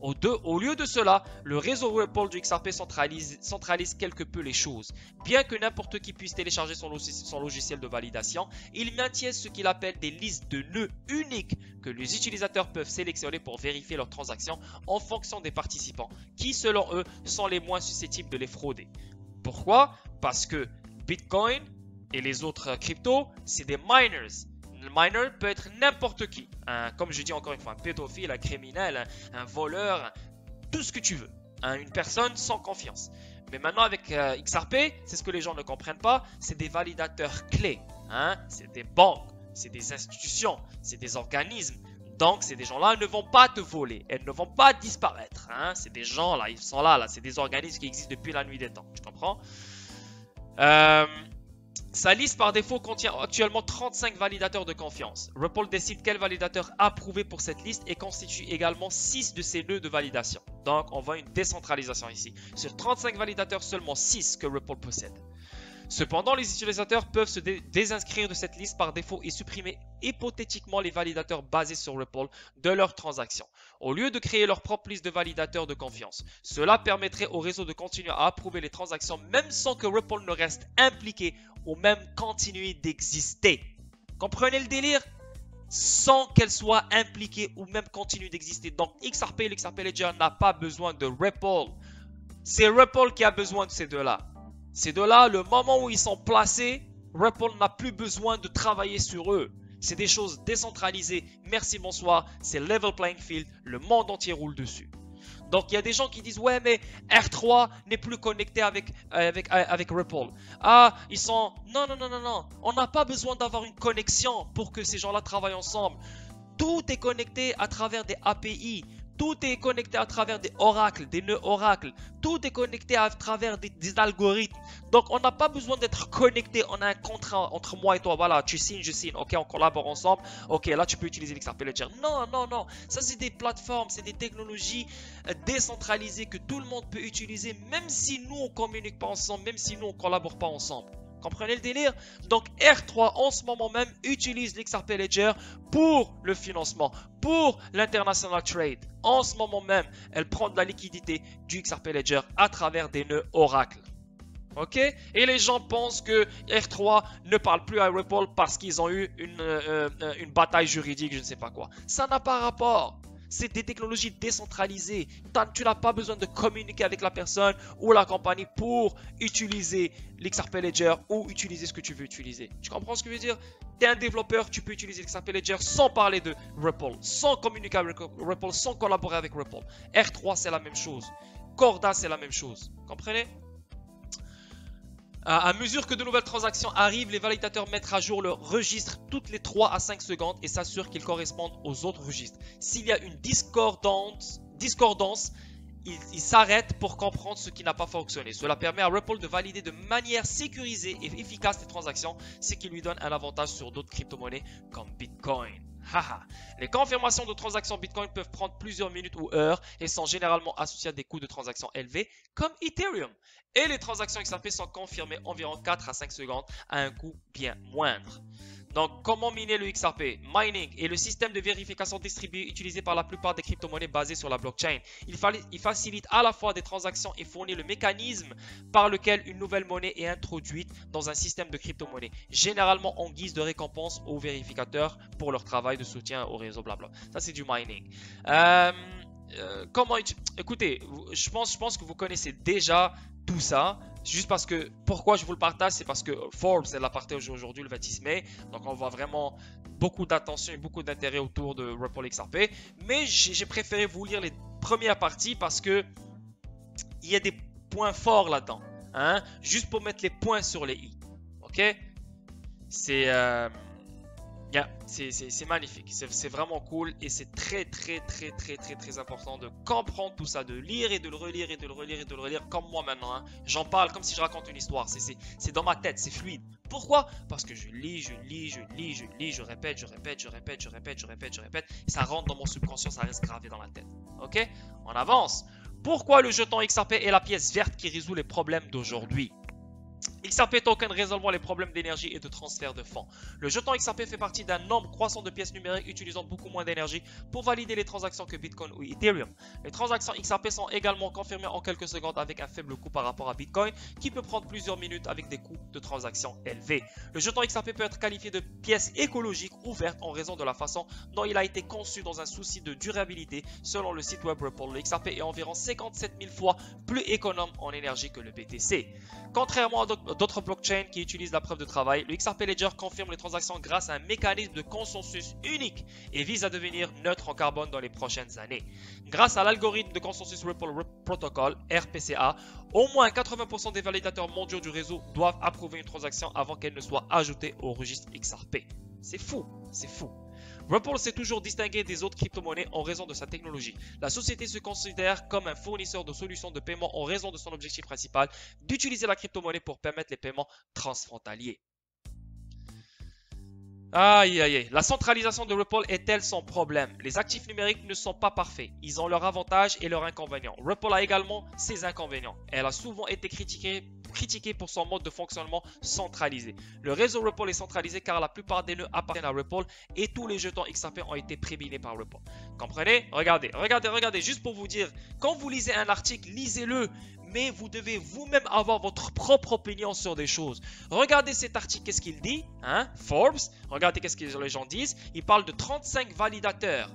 Au lieu de cela, le réseau Ripple du XRP centralise quelque peu les choses. Bien que n'importe qui puisse télécharger son logiciel de validation, il maintient ce qu'il appelle des listes de nœuds uniques que les utilisateurs peuvent sélectionner pour vérifier leurs transactions en fonction des participants, qui selon eux sont les moins susceptibles de les frauder. Pourquoi? Parce que Bitcoin et les autres cryptos, c'est des miners. Le miner peut être n'importe qui, comme je dis encore une fois, un pédophile, un criminel, un voleur, tout ce que tu veux, une personne sans confiance. Mais maintenant avec XRP, c'est ce que les gens ne comprennent pas, c'est des validateurs clés, c'est des banques, c'est des institutions, c'est des organismes. Donc ces gens-là ne vont pas te voler, elles ne vont pas disparaître. C'est des gens là, ils sont là, c'est des organismes qui existent depuis la nuit des temps, tu comprends? Sa liste par défaut contient actuellement 35 validateurs de confiance. Ripple décide quel validateur approuver pour cette liste et constitue également 6 de ces nœuds de validation. Donc on voit une décentralisation ici. Sur 35 validateurs, seulement 6 que Ripple possède. Cependant, les utilisateurs peuvent se désinscrire de cette liste par défaut et supprimer hypothétiquement les validateurs basés sur Ripple de leurs transactions, au lieu de créer leur propre liste de validateurs de confiance. Cela permettrait au réseau de continuer à approuver les transactions même sans que Ripple ne reste impliqué ou même continuer d'exister. Comprenez le délire? Sans qu'elle soit impliquée ou même continue d'exister. Donc XRP et l'XRP Ledger n'a pas besoin de Ripple. C'est Ripple qui a besoin de ces deux-là. Ces deux-là, le moment où ils sont placés, Ripple n'a plus besoin de travailler sur eux. C'est des choses décentralisées. Merci, bonsoir. C'est level playing field. Le monde entier roule dessus. Donc, il y a des gens qui disent, ouais, mais R3 n'est plus connecté avec Ripple. Ah, ils sont... Non, non, non, non, non. On n'a pas besoin d'avoir une connexion pour que ces gens-là travaillent ensemble. Tout est connecté à travers des API. Tout est connecté à travers des oracles, des nœuds oracles. Tout est connecté à travers des algorithmes. Donc, on n'a pas besoin d'être connecté. On a un contrat entre moi et toi. Voilà, tu signes, je signe. Ok, on collabore ensemble. Ok, là, tu peux utiliser l'XRP Ledger. Non, non, non. Ça, c'est des plateformes, c'est des technologies décentralisées que tout le monde peut utiliser, même si nous, on ne communique pas ensemble, même si nous, on ne collabore pas ensemble. Comprenez le délire? Donc R3 en ce moment même utilise l'XRP Ledger pour le financement, pour l'international trade. En ce moment même, elle prend de la liquidité du XRP Ledger à travers des nœuds Oracle. Ok? Et les gens pensent que R3 ne parle plus à Ripple parce qu'ils ont eu une bataille juridique, je ne sais pas quoi. Ça n'a pas rapport. C'est des technologies décentralisées. Tu n'as pas besoin de communiquer avec la personne ou la compagnie pour utiliser l'XRP Ledger ou utiliser ce que tu veux utiliser. Tu comprends ce que je veux dire? Tu es un développeur, tu peux utiliser l'XRP Ledger sans parler de Ripple, sans communiquer avec Ripple, sans collaborer avec Ripple. R3, c'est la même chose. Corda, c'est la même chose. Comprenez? À mesure que de nouvelles transactions arrivent, les validateurs mettent à jour leur registre toutes les 3 à 5 secondes et s'assurent qu'ils correspondent aux autres registres. S'il y a une discordance, ils s'arrêtent pour comprendre ce qui n'a pas fonctionné. Cela permet à Ripple de valider de manière sécurisée et efficace les transactions, ce qui lui donne un avantage sur d'autres crypto-monnaies comme Bitcoin. Les confirmations de transactions Bitcoin peuvent prendre plusieurs minutes ou heures et sont généralement associées à des coûts de transaction élevés comme Ethereum. Et les transactions XRP sont confirmées environ 4 à 5 secondes à un coût bien moindre. Donc, comment miner le XRP? Mining est le système de vérification distribué utilisé par la plupart des crypto-monnaies basées sur la blockchain. Il facilite à la fois des transactions et fournit le mécanisme par lequel une nouvelle monnaie est introduite dans un système de crypto-monnaie, généralement en guise de récompense aux vérificateurs pour leur travail de soutien au réseau blabla. Ça, c'est du mining. Écoutez, je pense que vous connaissez déjà tout ça. Juste parce que, pourquoi je vous le partage, c'est parce que Forbes, elle a partagé aujourd'hui le 26 mai. Donc on voit vraiment beaucoup d'attention et beaucoup d'intérêt autour de Ripple XRP. Mais j'ai préféré vous lire les premières parties parce que il y a des points forts là-dedans. Hein? Juste pour mettre les points sur les i. Ok? C'est magnifique, c'est vraiment cool et c'est très important de comprendre tout ça, de lire et de le relire et de le relire et de le relire comme moi maintenant. Hein. J'en parle comme si je raconte une histoire, c'est dans ma tête, c'est fluide. Pourquoi? Parce que je lis, je répète, et ça rentre dans mon subconscient, ça reste gravé dans la tête. Ok? On avance. Pourquoi le jeton XRP est la pièce verte qui résout les problèmes d'aujourd'hui? XRP token résolvant les problèmes d'énergie et de transfert de fonds. Le jeton XRP fait partie d'un nombre croissant de pièces numériques utilisant beaucoup moins d'énergie pour valider les transactions que Bitcoin ou Ethereum. Les transactions XRP sont également confirmées en quelques secondes avec un faible coût par rapport à Bitcoin qui peut prendre plusieurs minutes avec des coûts de transaction élevés. Le jeton XRP peut être qualifié de pièce écologique ouverte en raison de la façon dont il a été conçu dans un souci de durabilité. Selon le site web Ripple, le XRP est environ 57 000 fois plus économe en énergie que le BTC. Contrairement à d'autres blockchains qui utilisent la preuve de travail, le XRP Ledger confirme les transactions grâce à un mécanisme de consensus unique et vise à devenir neutre en carbone dans les prochaines années. Grâce à l'algorithme de consensus Ripple Protocol, RPCA, au moins 80% des validateurs mondiaux du réseau doivent approuver une transaction avant qu'elle ne soit ajoutée au registre XRP. C'est fou, c'est fou. Ripple s'est toujours distingué des autres crypto-monnaies en raison de sa technologie. La société se considère comme un fournisseur de solutions de paiement en raison de son objectif principal d'utiliser la crypto-monnaie pour permettre les paiements transfrontaliers. Aïe aïe aïe, la centralisation de Ripple est-elle son problème? Les actifs numériques ne sont pas parfaits, ils ont leurs avantages et leurs inconvénients. Ripple a également ses inconvénients. Elle a souvent été critiquée pour son mode de fonctionnement centralisé. Le réseau Ripple est centralisé car la plupart des nœuds appartiennent à Ripple et tous les jetons XRP ont été préminés par Ripple. Comprenez? Regardez, juste pour vous dire, quand vous lisez un article, lisez-le. Mais vous devez vous-même avoir votre propre opinion sur des choses. Regardez cet article, qu'est-ce qu'il dit, hein? Forbes, regardez qu'est-ce que les gens disent. Il parle de 35 validateurs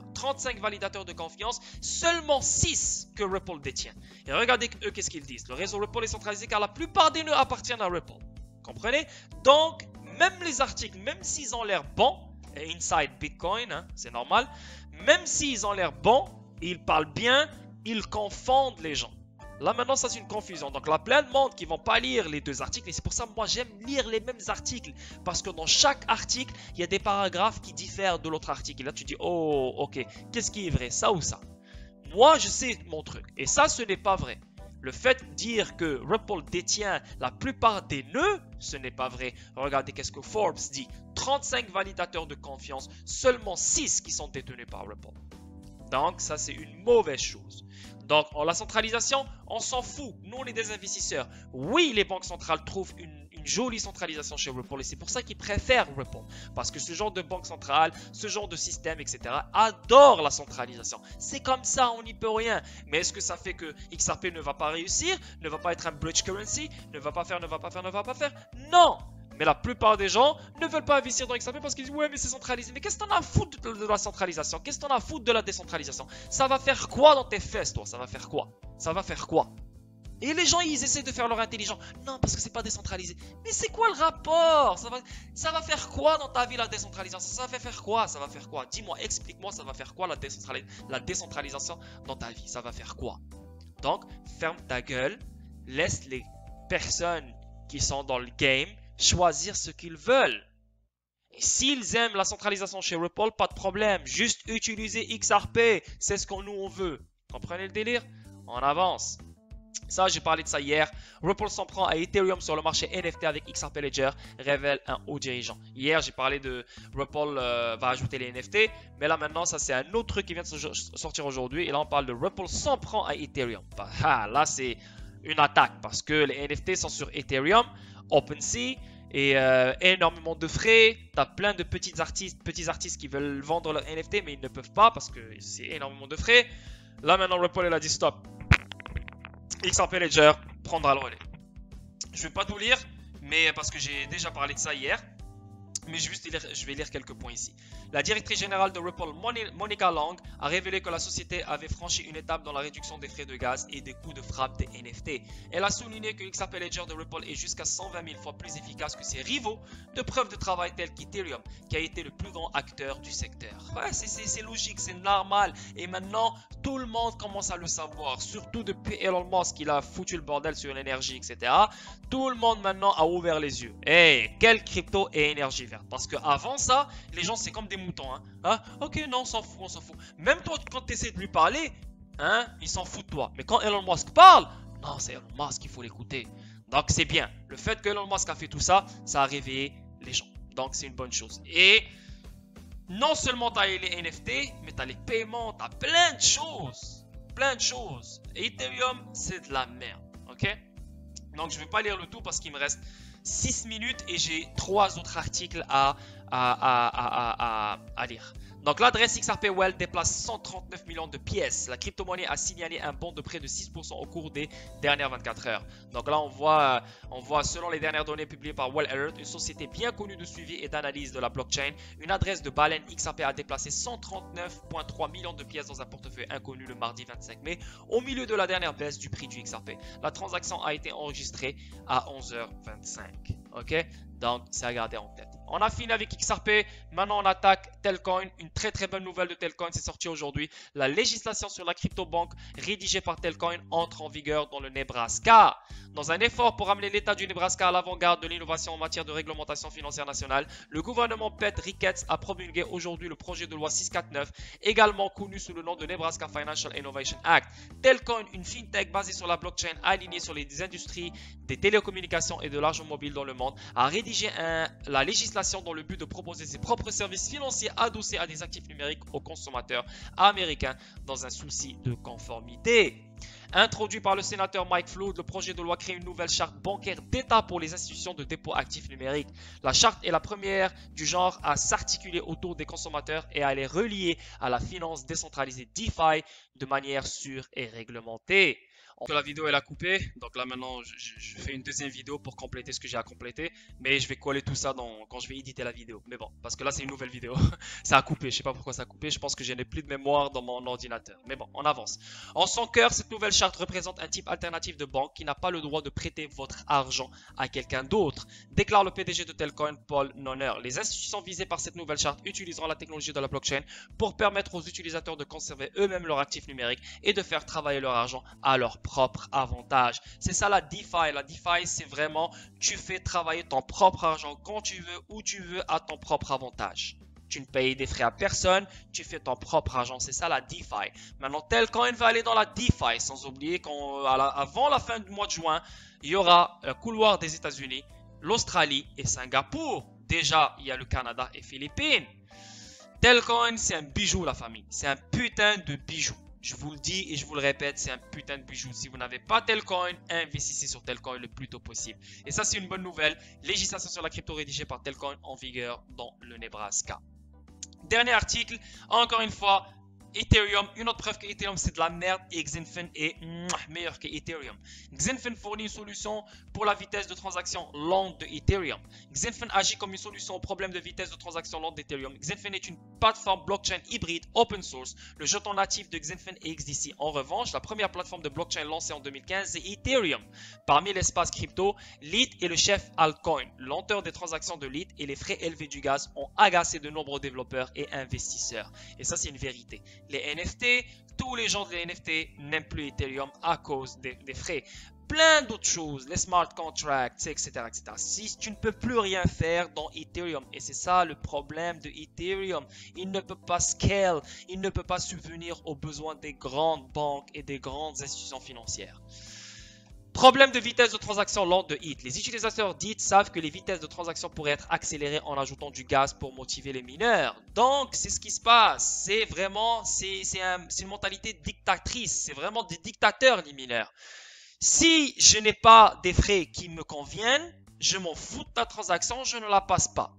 de confiance, seulement 6 que Ripple détient. Et regardez eux, qu'est-ce qu'ils disent. Le réseau Ripple est centralisé car la plupart des nœuds appartiennent à Ripple. Comprenez? Donc, même les articles, même s'ils ont l'air bons, inside Bitcoin, hein, c'est normal, même s'ils ont l'air bons, ils parlent bien, ils confondent les gens. Là maintenant ça c'est une confusion, donc il y a plein de monde qui vont pas lire les deux articles et c'est pour ça que moi j'aime lire les mêmes articles parce que dans chaque article il y a des paragraphes qui diffèrent de l'autre article et là tu dis oh ok, qu'est-ce qui est vrai, ça ou ça? Moi je sais mon truc et ça ce n'est pas vrai. Le fait de dire que Ripple détient la plupart des nœuds, ce n'est pas vrai. Regardez qu'est-ce que Forbes dit, 35 validateurs de confiance, seulement 6 qui sont détenus par Ripple. Donc ça c'est une mauvaise chose. Donc, la centralisation, on s'en fout. Nous, on est des investisseurs. Oui, les banques centrales trouvent une jolie centralisation chez Ripple et c'est pour ça qu'ils préfèrent Ripple. Parce que ce genre de banque centrale, ce genre de système, etc. adore la centralisation. C'est comme ça, on n'y peut rien. Mais est-ce que ça fait que XRP ne va pas réussir, ne va pas être un bridge currency, ne va pas faire? Non! Mais la plupart des gens ne veulent pas investir dans XRP parce qu'ils disent ouais mais c'est centralisé. Mais qu'est-ce que t'en as à foutre de la centralisation? Qu'est-ce que t'en as à foutre de la décentralisation? Ça va faire quoi dans tes fesses toi? Ça va faire quoi? Et les gens ils essaient de faire leur intelligent. Non parce que c'est pas décentralisé. Mais c'est quoi le rapport? Ça va faire quoi dans ta vie la décentralisation? Ça va faire quoi? Dis-moi, explique-moi ça va faire quoi la décentralisation dans ta vie? Ça va faire quoi? Donc ferme ta gueule. Laisse les personnes qui sont dans le game choisir ce qu'ils veulent. Et s'ils aiment la centralisation chez Ripple, pas de problème. Juste utiliser XRP. C'est ce qu'on nous on veut. Comprenez le délire? On avance. Ça, j'ai parlé de ça hier. Ripple s'en prend à Ethereum sur le marché NFT avec XRP Ledger, révèle un haut dirigeant. Hier, j'ai parlé de Ripple va ajouter les NFT. Mais là, maintenant, ça, c'est un autre truc qui vient de sortir aujourd'hui. Et là, on parle de Ripple s'en prend à Ethereum. Là, c'est une attaque parce que les NFT sont sur Ethereum, OpenSea et énormément de frais. Tu as plein de petits artistes qui veulent vendre leur NFT mais ils ne peuvent pas parce que c'est énormément de frais. Là maintenant Ripple elle a dit stop. XRP Ledger prendra le relais. Je vais pas tout lire mais parce que j'ai déjà parlé de ça hier. Mais je vais lire quelques points ici. La directrice générale de Ripple, Monica Long, a révélé que la société avait franchi une étape dans la réduction des frais de gaz et des coûts de frappe des NFT. Elle a souligné que XRP Ledger de Ripple est jusqu'à 120 000 fois plus efficace que ses rivaux de preuve de travail tels qu'Ethereum, qui a été le plus grand acteur du secteur. Ouais, c'est logique, c'est normal. Et maintenant, tout le monde commence à le savoir. Surtout depuis Elon Musk, il a foutu le bordel sur l'énergie, etc. Tout le monde maintenant a ouvert les yeux. Hey, quelle crypto et énergie verte? Parce qu'avant ça, les gens c'est comme des moutons. Hein? Ok, non, on s'en fout. Même toi, quand tu essaies de lui parler, hein, il s'en fout de toi. Mais quand Elon Musk parle, non, c'est Elon Musk, il faut l'écouter. Donc c'est bien. Le fait que Elon Musk a fait tout ça, ça a réveillé les gens. Donc c'est une bonne chose. Et non seulement tu as les NFT, mais tu as les paiements, tu as plein de choses. Et Ethereum, c'est de la merde. Ok? Donc je ne vais pas lire le tout parce qu'il me reste 6 minutes et j'ai 3 autres articles à lire. Donc l'adresse XRP Well déplace 139 millions de pièces. La crypto-monnaie a signalé un bond de près de 6% au cours des dernières 24 heures. Donc là on voit selon les dernières données publiées par Well Alert, une société bien connue de suivi et d'analyse de la blockchain, une adresse de baleine XRP a déplacé 139,3 millions de pièces dans un portefeuille inconnu le mardi 25 mai, au milieu de la dernière baisse du prix du XRP. La transaction a été enregistrée à 11h25. Ok? Donc, c'est à garder en tête. On a fini avec XRP. Maintenant, on attaque Telcoin. Une très bonne nouvelle de Telcoin, c'est sorti aujourd'hui. La législation sur la crypto-banque rédigée par Telcoin entre en vigueur dans le Nebraska. Dans un effort pour amener l'État du Nebraska à l'avant-garde de l'innovation en matière de réglementation financière nationale, le gouvernement Pete Ricketts a promulgué aujourd'hui le projet de loi 649, également connu sous le nom de Nebraska Financial Innovation Act. Telcoin, une fintech basée sur la blockchain alignée sur les industries des télécommunications et de l'argent mobile dans le monde, a rédigé la législation législation dans le but de proposer ses propres services financiers adossés à des actifs numériques aux consommateurs américains dans un souci de conformité. Introduit par le sénateur Mike Flood, le projet de loi crée une nouvelle charte bancaire d'État pour les institutions de dépôt actifs numériques. La charte est la première du genre à s'articuler autour des consommateurs et à les relier à la finance décentralisée DeFi de manière sûre et réglementée. La vidéo elle a coupé, donc là maintenant je fais une deuxième vidéo pour compléter ce que j'ai à compléter, mais je vais coller tout ça quand je vais éditer la vidéo. Mais bon, parce que là c'est une nouvelle vidéo, ça a coupé, je sais pas pourquoi ça a coupé, je pense que je n'ai plus de mémoire dans mon ordinateur. Mais bon, on avance. En son cœur, cette nouvelle charte représente un type alternatif de banque qui n'a pas le droit de prêter votre argent à quelqu'un d'autre, déclare le PDG de Telcoin, Paul Nonner. Les institutions visées par cette nouvelle charte utiliseront la technologie de la blockchain pour permettre aux utilisateurs de conserver eux-mêmes leurs actifs numériques et de faire travailler leur argent à leur propre avantage. C'est ça la DeFi. La DeFi, c'est vraiment tu fais travailler ton propre argent quand tu veux, où tu veux, à ton propre avantage. Tu ne payes des frais à personne, tu fais ton propre argent. C'est ça la DeFi. Maintenant, Telcoin va aller dans la DeFi, sans oublier qu'avant la fin du mois de juin, il y aura le couloir des États-Unis, l'Australie et Singapour. Déjà, il y a le Canada et Philippines. Telcoin, c'est un bijou, la famille. C'est un putain de bijou. Je vous le dis et je vous le répète, c'est un putain de bijou. Si vous n'avez pas Telcoin, investissez sur Telcoin le plus tôt possible. Et ça, c'est une bonne nouvelle. Législation sur la crypto rédigée par Telcoin en vigueur dans le Nebraska. Dernier article, encore une fois, Ethereum, une autre preuve que Ethereum c'est de la merde et Xinfin est meilleur que Ethereum. Xinfin fournit une solution pour la vitesse de transaction lente de Ethereum. Xinfin agit comme une solution au problème de vitesse de transaction lente d'Ethereum. Xinfin est une plateforme blockchain hybride open source. Le jeton natif de Xinfin est XDC. En revanche, la première plateforme de blockchain lancée en 2015 c'est Ethereum. Parmi l'espace crypto, Lite est le chef altcoin. Lenteur des transactions de Lite et les frais élevés du gaz ont agacé de nombreux développeurs et investisseurs. Et ça c'est une vérité. Les NFT, tous les gens des NFT n'aiment plus Ethereum à cause des frais. Plein d'autres choses, les smart contracts, etc., etc. Si tu ne peux plus rien faire dans Ethereum, et c'est ça le problème de Ethereum, il ne peut pas scale, il ne peut pas subvenir aux besoins des grandes banques et des grandes institutions financières. Problème de vitesse de transaction lente de ETH. Les utilisateurs d'ETH savent que les vitesses de transaction pourraient être accélérées en ajoutant du gaz pour motiver les mineurs. Donc, c'est ce qui se passe. C'est vraiment, c'est une mentalité dictatrice. C'est vraiment des dictateurs, les mineurs. Si je n'ai pas des frais qui me conviennent, je m'en fous de ta transaction, je ne la passe pas.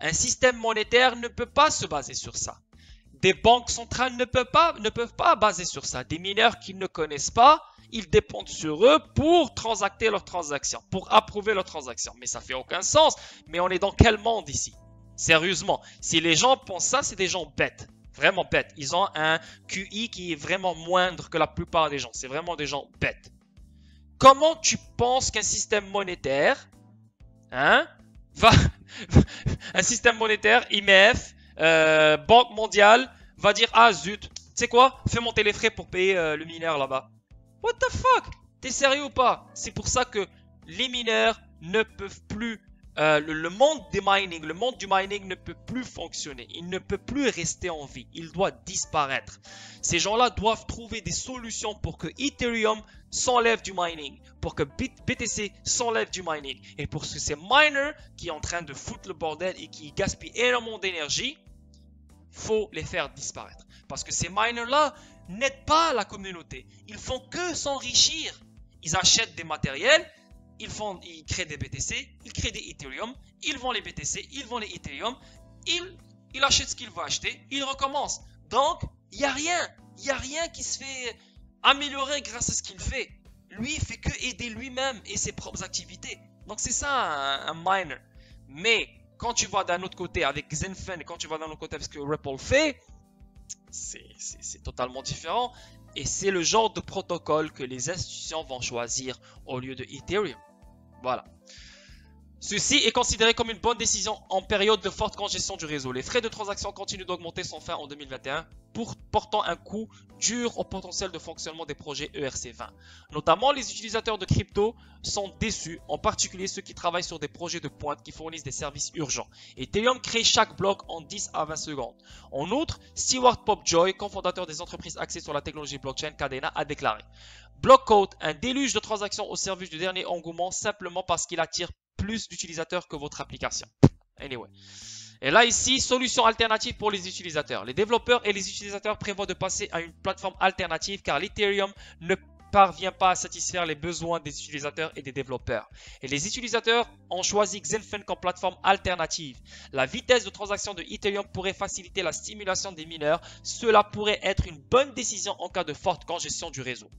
Un système monétaire ne peut pas se baser sur ça. Des banques centrales ne peuvent pas baser sur ça. Des mineurs qui ne connaissent pas, ils dépendent sur eux pour transacter leurs transactions, pour approuver leurs transactions. Mais ça fait aucun sens. Mais on est dans quel monde ici? Sérieusement, si les gens pensent ça, c'est des gens bêtes. Vraiment bêtes. Ils ont un QI qui est vraiment moindre que la plupart des gens. C'est vraiment des gens bêtes. Comment tu penses qu'un système monétaire, un système monétaire, IMF, Banque mondiale, va dire, ah zut, tu sais quoi, fais monter les frais pour payer le mineur là-bas. What the fuck? T'es sérieux ou pas? C'est pour ça que les mineurs ne peuvent plus, le monde du mining ne peut plus fonctionner. Il ne peut plus rester en vie. Il doit disparaître. Ces gens-là doivent trouver des solutions pour que Ethereum s'enlève du mining, pour que BTC s'enlève du mining. Et pour que ces miners qui sont en train de foutre le bordel et qui gaspillent énormément d'énergie, faut les faire disparaître. Parce que ces miners-là n'aident pas la communauté. Ils font que s'enrichir. Ils achètent des matériels, ils créent des BTC, ils créent des Ethereum, ils vendent les BTC, ils vendent les Ethereum, ils achètent ce qu'ils veulent acheter, ils recommencent. Donc, il n'y a rien qui se fait améliorer grâce à ce qu'il fait. Lui, il fait que aider lui-même et ses propres activités. Donc, c'est ça un miner. Mais quand tu vas d'un autre côté avec Xinfin et quand tu vas d'un autre côté avec ce que Ripple fait, c'est totalement différent. Et c'est le genre de protocole que les institutions vont choisir au lieu de Ethereum. Voilà. Ceci est considéré comme une bonne décision en période de forte congestion du réseau. Les frais de transaction continuent d'augmenter sans fin en 2021, portant un coût dur au potentiel de fonctionnement des projets ERC20. Notamment, les utilisateurs de crypto sont déçus, en particulier ceux qui travaillent sur des projets de pointe qui fournissent des services urgents. Ethereum crée chaque bloc en 10 à 20 secondes. En outre, Stewart Popjoy, cofondateur des entreprises axées sur la technologie blockchain Cadena, a déclaré « Blockcode, un déluge de transactions au service du dernier engouement simplement parce qu'il attire plus d'utilisateurs que votre application. » Anyway. Et là, ici, solution alternative pour les utilisateurs. Les développeurs et les utilisateurs prévoient de passer à une plateforme alternative car l'Ethereum ne parvient pas à satisfaire les besoins des utilisateurs et des développeurs. Et les utilisateurs ont choisi Xenfen comme plateforme alternative. La vitesse de transaction de Ethereum pourrait faciliter la stimulation des mineurs. Cela pourrait être une bonne décision en cas de forte congestion du réseau.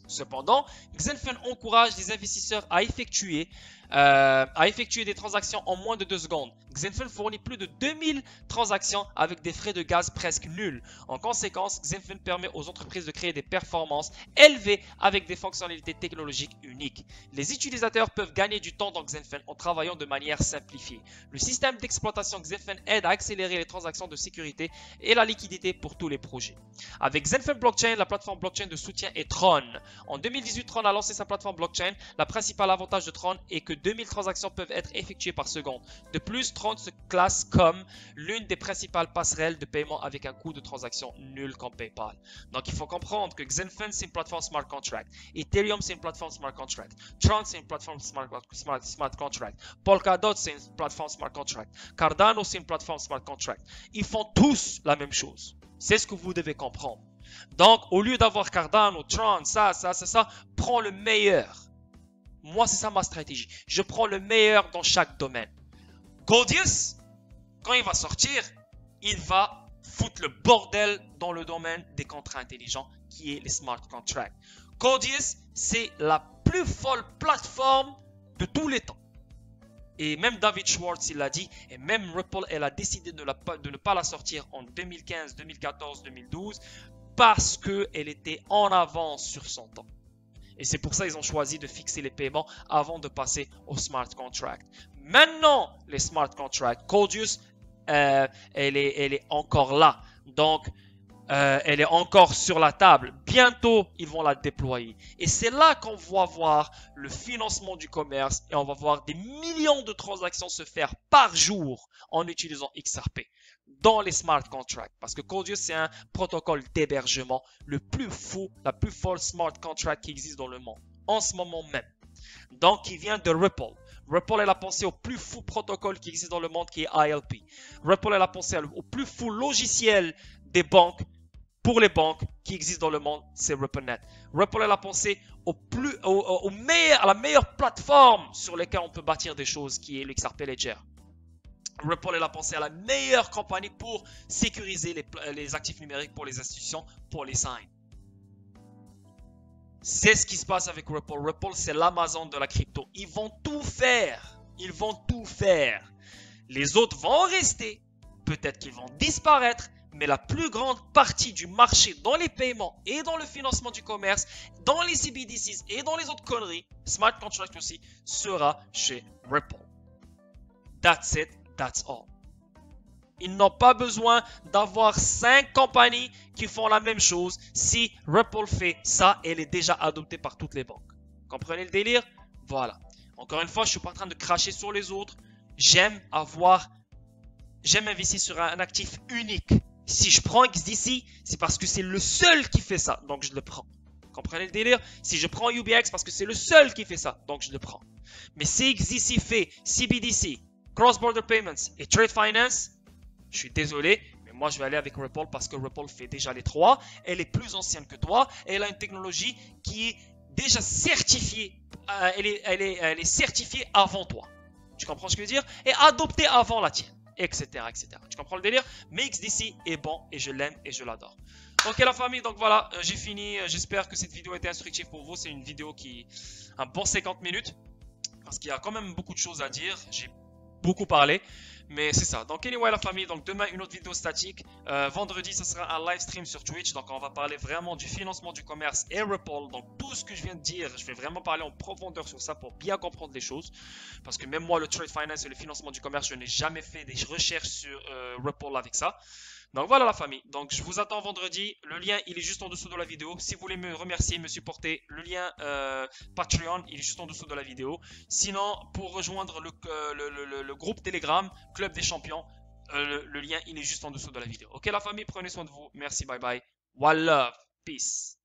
Cependant, Xenfen encourage les investisseurs à effectuer des transactions en moins de 2 secondes. Xenfen fournit plus de 2000 transactions avec des frais de gaz presque nuls. En conséquence, Xenfen permet aux entreprises de créer des performances élevées avec des fonctionnalités technologiques uniques. Les utilisateurs peuvent gagner du temps dans Xenfen en travaillant de manière simplifiée. Le système d'exploitation Xenfen aide à accélérer les transactions de sécurité et la liquidité pour tous les projets. Avec Xenfen Blockchain, la plateforme blockchain de soutien est Tron. En 2018, Tron a lancé sa plateforme blockchain. Le principal avantage de Tron est que 2000 transactions peuvent être effectuées par seconde. De plus, Tron se classe comme l'une des principales passerelles de paiement avec un coût de transaction nul comme PayPal. Donc, il faut comprendre que Xenfen, c'est une plateforme smart contract. Ethereum, c'est une plateforme smart contract. Tron, c'est une plateforme smart contract. Polkadot, c'est une plateforme smart contract. Cardano, c'est une plateforme smart contract. Ils font tous la même chose. C'est ce que vous devez comprendre. Donc, au lieu d'avoir Cardano, Tron, ça, prends le meilleur. Moi, c'est ça ma stratégie. Je prends le meilleur dans chaque domaine. Gaudius, quand il va sortir, il va foutre le bordel dans le domaine des contrats intelligents qui est les smart contracts. Gaudius, c'est la plus folle plateforme de tous les temps. Et même David Schwartz, il l'a dit, et même Ripple, elle a décidé de ne pas la sortir en 2015, 2014, 2012 parce qu'elle était en avance sur son temps. Et c'est pour ça qu'ils ont choisi de fixer les paiements avant de passer au smart contract. Maintenant, les smart contracts, Gaudius, elle est encore là. Donc, elle est encore sur la table. Bientôt, ils vont la déployer. Et c'est là qu'on va voir le financement du commerce et on va voir des millions de transactions se faire par jour en utilisant XRP dans les smart contracts. Parce que Gaudius, c'est un protocole d'hébergement le plus fou, la plus folle smart contract qui existe dans le monde en ce moment même. Donc, il vient de Ripple. Ripple, elle a pensé au plus fou protocole qui existe dans le monde qui est ILP. Ripple, elle a pensé au plus fou logiciel des banques. Pour les banques qui existent dans le monde, c'est RippleNet. Ripple, elle a pensé à la meilleure plateforme sur laquelle on peut bâtir des choses, qui est l'XRP Ledger. Ripple, elle a pensé à la meilleure compagnie pour sécuriser les actifs numériques pour les institutions, pour les signs. C'est ce qui se passe avec Ripple. Ripple, c'est l'Amazon de la crypto. Ils vont tout faire. Ils vont tout faire. Les autres vont rester. Peut-être qu'ils vont disparaître. Mais la plus grande partie du marché dans les paiements et dans le financement du commerce, dans les CBDCs et dans les autres conneries, smart contract aussi, sera chez Ripple. That's it, that's all. Ils n'ont pas besoin d'avoir 5 compagnies qui font la même chose. Si Ripple fait ça, elle est déjà adoptée par toutes les banques. Comprenez le délire? Voilà. Encore une fois, je ne suis pas en train de cracher sur les autres. J'aime investir sur un actif unique. Si je prends XDC, c'est parce que c'est le seul qui fait ça, donc je le prends. Comprenez le délire? Si je prends UBX, parce que c'est le seul qui fait ça, donc je le prends. Mais si XDC fait CBDC, Cross Border Payments et Trade Finance, je suis désolé, mais moi je vais aller avec Ripple parce que Ripple fait déjà les 3. Elle est plus ancienne que toi, et elle a une technologie qui est déjà certifiée. Elle est certifiée avant toi. Tu comprends ce que je veux dire? Et adoptée avant la tienne. Etc. Tu comprends le délire? Mais XDC est bon et je l'aime et je l'adore. Ok la famille, donc voilà, j'ai fini. J'espère que cette vidéo était instructive pour vous. C'est une vidéo qui un bon 50 minutes. Parce qu'il y a quand même beaucoup de choses à dire. J'ai beaucoup parlé. Mais c'est ça. Donc anyway la famille, donc demain une autre vidéo statique. Vendredi ça sera un live stream sur Twitch. Donc on va parler vraiment du financement du commerce et Ripple. Donc tout ce que je viens de dire, je vais vraiment parler en profondeur sur ça pour bien comprendre les choses. Parce que même moi le trade finance et le financement du commerce, je n'ai jamais fait des recherches sur Ripple avec ça. Donc voilà la famille, donc je vous attends vendredi, le lien il est juste en dessous de la vidéo. Si vous voulez me remercier, me supporter, le lien Patreon il est juste en dessous de la vidéo. Sinon pour rejoindre le groupe Telegram, Club des Champions, le lien il est juste en dessous de la vidéo. Ok la famille, prenez soin de vous, merci, bye bye, one love, peace.